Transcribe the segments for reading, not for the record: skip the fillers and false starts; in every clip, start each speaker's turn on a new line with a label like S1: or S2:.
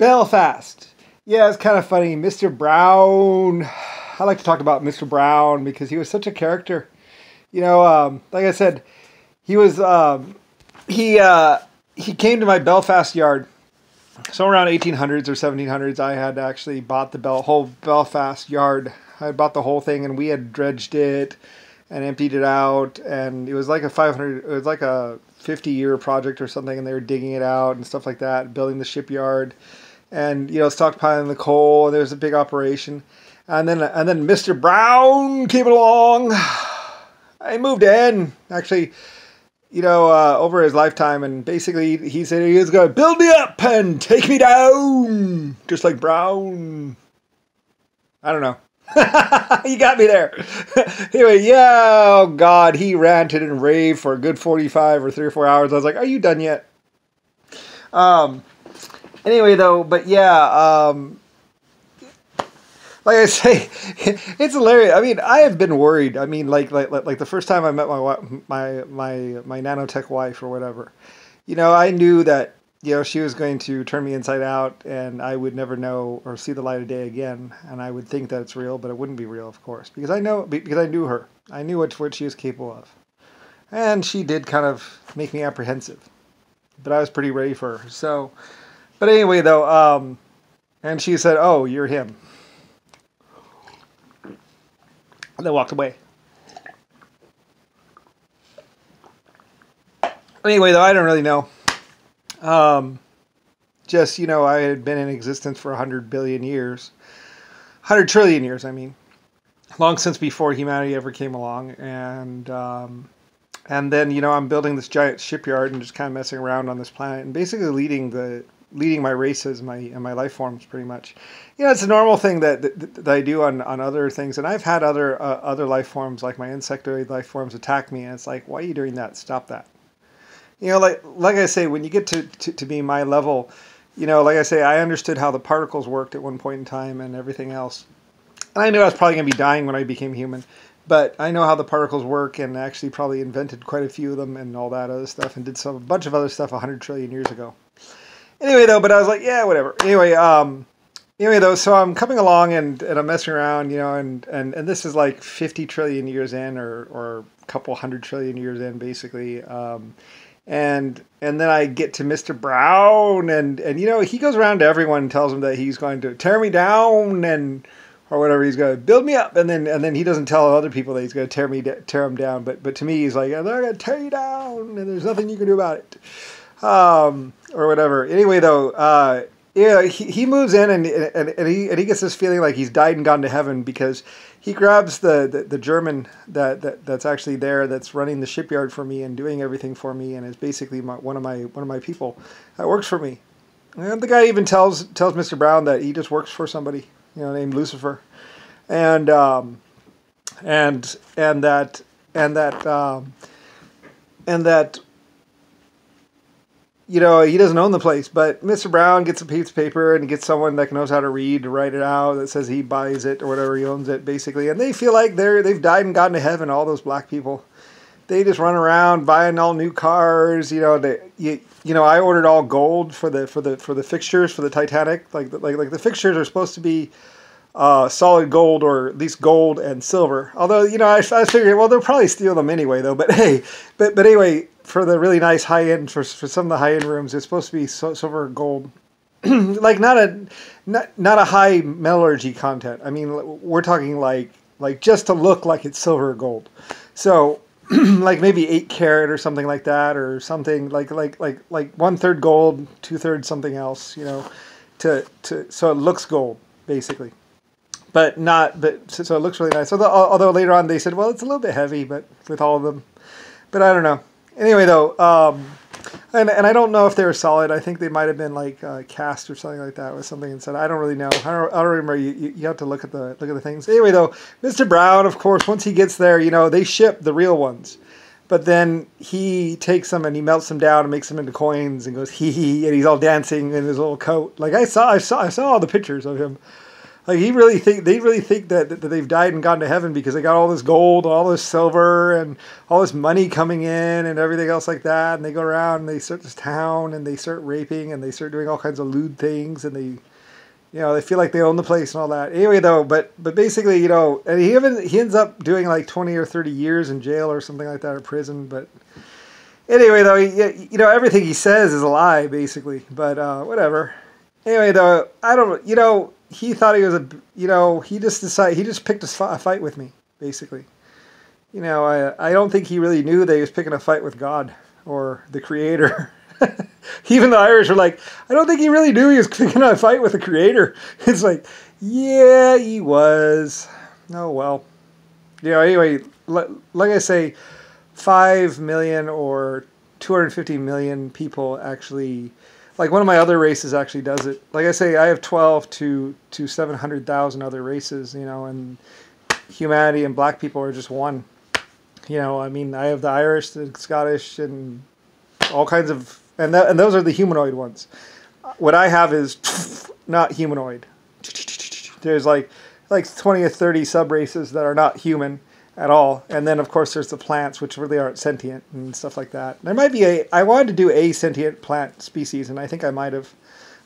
S1: Bellfast. Yeah, it's kind of funny. Mr. Brown. I like to talk about Mr. Brown because he was such a character. Like I said, he was he he came to my Belfast yard. So around 1800s or 1700s, I had actually bought the whole Belfast yard. I bought the whole thing, and we had dredged it and emptied it out, and it was like a 50-year project or something, and they were digging it out and stuff like that, building the shipyard, and stockpiling the coal. And there was a big operation, and then Mr. Brown came along. I moved in actually. Over his lifetime, and basically he said he was going to build me up and take me down, just like Brown. I don't know. You got me there. Anyway, yeah, oh God, he ranted and raved for a good 45 or 3 or 4 hours. I was like, are you done yet? Anyway, though, but yeah, like I say, it's hilarious. I mean, I have been worried. I mean, like the first time I met my nanotech wife or whatever, I knew that she was going to turn me inside out, and I would never know or see the light of day again. And I would think that it's real, but it wouldn't be real, of course, because I knew her. I knew what she was capable of, and she did kind of make me apprehensive, but I was pretty ready for her. So, but anyway, though, and she said, "Oh, you're him." And then walked away. Anyway, though, I don't really know. Just, I had been in existence for 100 billion years. 100 trillion years, I mean. Long since before humanity ever came along. And then, I'm building this giant shipyard and just kind of messing around on this planet and basically leading my races and my life forms pretty much. It's a normal thing that I do on other things, and I've had other life forms like my insectoid life forms attack me, and it's like, why are you doing that? Stop that. Like I say, when you get to be my level, like I say, I understood how the particles worked at one point in time and everything else. And I knew I was probably going to be dying when I became human, but I know how the particles work, and actually probably invented quite a few of them and all that other stuff, and did a bunch of other stuff 100 trillion years ago. Anyway, though, but I was like, yeah, whatever. Anyway, though, so I'm coming along and I'm messing around, and this is like 50 trillion years in, or a couple 100 trillion years in, basically. And then I get to Mr. Brown, and he goes around to everyone and tells them that he's going to tear me down or whatever. He's going to build me up, and then he doesn't tell other people that he's going to tear him down. But to me, he's like, they're going to tear you down, and there's nothing you can do about it. Or whatever. Anyway, though, he moves in and he gets this feeling like he's died and gone to heaven, because he grabs the German that's actually there, that's running the shipyard for me and doing everything for me, and is basically one of my people that works for me. And the guy even tells Mr. Brown that he just works for somebody, named Lucifer, and that. He doesn't own the place, but Mr. Brown gets a piece of paper and gets someone that knows how to read to write it out that says he buys it or whatever, he owns it, basically. And they feel like they've died and gone to heaven, all those black people. They just run around buying all new cars. I ordered all gold for the fixtures for the Titanic. Like the fixtures are supposed to be solid gold, or at least gold and silver. Although, I figured, well, they'll probably steal them anyway, though. But hey, but anyway, for the really nice high end, for some of the high end rooms, it's supposed to be silver or gold. Like not a high metallurgy content. I mean, we're talking like just to look like it's silver or gold. So like maybe 8 karat or something like that, or something like 1/3 gold, 2/3 something else. So it looks gold basically. So it looks really nice. Although later on they said, well, it's a little bit heavy, but with all of them. But I don't know. Anyway, though, and I don't know if they were solid. I think they might have been like cast or something like that with something inside. I don't really know. I don't remember. You have to look at the things. Anyway, though, Mr. Brown, of course, once he gets there, they ship the real ones. But then he takes them and he melts them down and makes them into coins and goes hee hee, and he's all dancing in his little coat. Like I saw all the pictures of him. Like they really think that they've died and gone to heaven because they got all this gold, all this silver, and all this money coming in and everything else like that. And they go around and they start this town and they start raping and they start doing all kinds of lewd things and they feel like they own the place and all that. Anyway, though, but basically, and he ends up doing like 20 or 30 years in jail or something like that, or prison. But anyway, though, everything he says is a lie, basically. But whatever. Anyway, though, I don't, he thought he was he just picked a fight with me, basically. I don't think he really knew that he was picking a fight with God or the Creator. Even the Irish are like, I don't think he really knew he was picking a fight with the Creator. It's like, yeah, he was. Oh, well. Anyway, like I say, 5 million or 250 million people actually, like one of my other races actually does it. Like I say, I have 12 to 700,000 other races, and humanity and black people are just one. I mean, I have the Irish, the Scottish, and all kinds of, and those are the humanoid ones. What I have is not humanoid. There's like 20 or 30 sub-races that are not human at all. And then, of course, there's the plants, which really aren't sentient and stuff like that. There might be I wanted to do a sentient plant species, and I think I might have,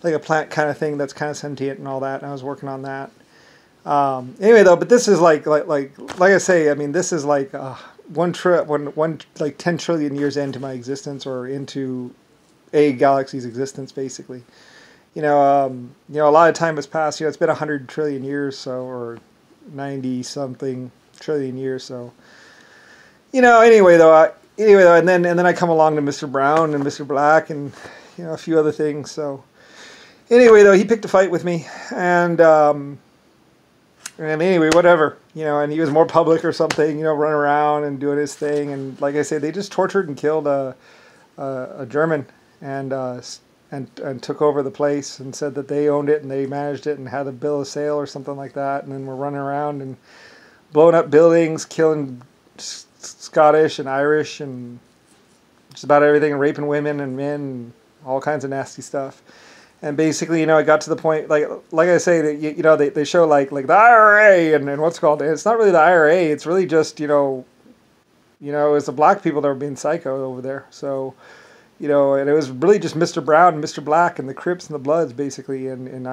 S1: like a plant kind of thing that's kind of sentient and all that, and I was working on that. Anyway, though, but this is like I say, I mean, this is like one like 10 trillion years into my existence, or into a galaxy's existence, basically. A lot of time has passed. It's been 100 trillion years, or 90 something trillion years. So, anyway though, and then I come along to Mr. Brown and Mr. Black and a few other things. So, anyway though, he picked a fight with me, and anyway, whatever, and he was more public or something, running around and doing his thing. And like I say, they just tortured and killed a German and took over the place and said that they owned it and they managed it and had a bill of sale or something like that. And then we're running around and blowing up buildings, killing Scottish and Irish and just about everything, and raping women and men and all kinds of nasty stuff. And basically, it got to the point, like I say, that they show like the IRA and what's called. It's not really the IRA. It's really just it's the black people that were being psycho over there. So, and it was really just Mr. Brown and Mr. Black and the Crips and the Bloods, basically, in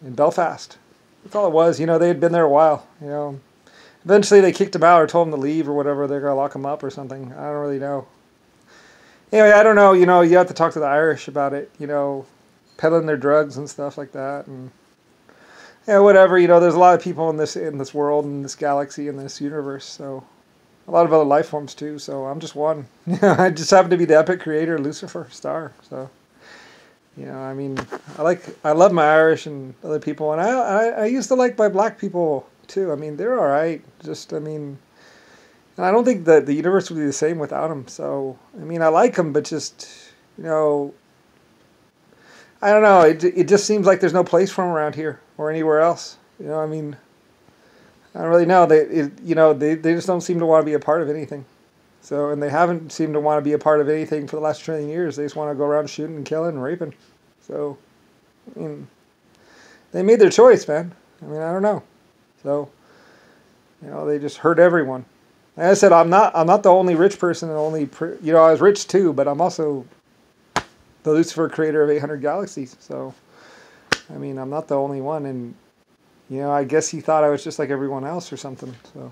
S1: Belfast. That's all it was. They had been there a while. Eventually they kicked him out or told him to leave or whatever. They're gonna lock him up or something. I don't really know. Anyway, I don't know, you have to talk to the Irish about it, peddling their drugs and stuff like that, and whatever, there's a lot of people in this world, in this galaxy, in this universe, so a lot of other life forms too, so I'm just one. I just happen to be the epic creator, Lucifer, star, so, I mean, I love my Irish and other people, and I used to like my black people too. I mean, they're alright, and I don't think that the universe would be the same without them. So, I mean, I like them, but just, I don't know. It just seems like there's no place for them around here or anywhere else. I mean, I don't really know. They just don't seem to want to be a part of anything. So, and they haven't seemed to want to be a part of anything for the last trillion years. They just want to go around shooting and killing and raping. So, I mean, they made their choice, man. I mean, I don't know. So, they just hurt everyone. Like I said, I'm not the only rich person and I was rich too, but I'm also the Lucifer creator of 800 galaxies. So, I mean, I'm not the only one, and I guess he thought I was just like everyone else or something. So.